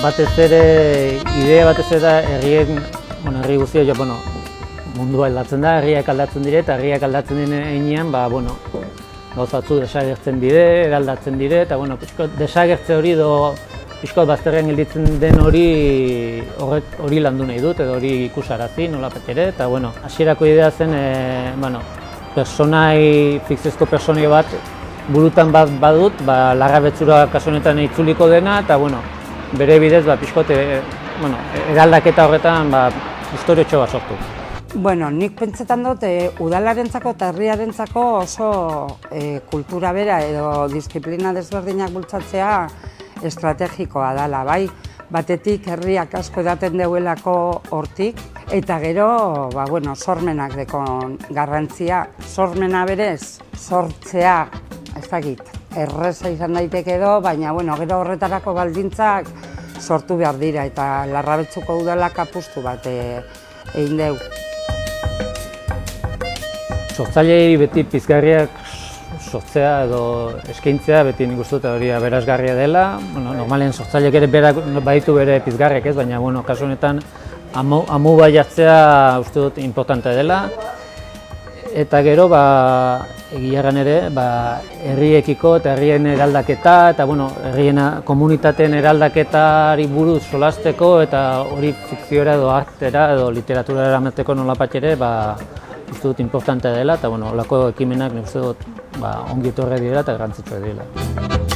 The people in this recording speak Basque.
batez ere, idea batez ere da herrien, herri guztia, mundua aldatzen da, herriak aldatzen dire, eta herriak aldatzen diren heinean, gauzatzu desagertzen dire, eraldatzen dire, eta desagertze hori edo pixko bazterrean gelditzen den hori landu nahi dut, edo hori ikusarazi, nolapait ere, eta hasierako idea zen, fikziozko personai bat burutan bat badut, Larra Betzura kasu honetan itzuliko dena, eta bere bidez pixkote eraldaketa horretan historiotxo bat sortu. Nik pentsetan dut udalarentzako eta herriarentzako oso kultura bera edo disiplina desberdinak bultzatzea estrategikoa dela, bai? Batetik herriak asko edaten deuelako hortik, eta gero, sormenak dekon garrantzia. Sormena berez, sortzea, ez dakit, erreza izan daiteke edo, baina gero horretarako baldintzak sortu behar dira, eta Larra Betzuko udalak apustu bat egin deu. Sortzaileei beti pizgarriak sortzea edo eskaintzea beti nik uste dut hori aberasgarria dela. Normalen sortzaileek ere baditu bere pizgarriak ez, baina kasu honetan amu baiatzea uste dut importantea dela. Eta gero, egiarran ere, herriekiko eta herrien eraldaketa eta herrien komunitateen eraldaketari buruz solasteko eta hori fikziora edo artera edo literatura eramateko nolapait ere uste dut importantea dela eta olako ekimenak uste dut ongi etorri dira eta garrantzitsuak dira.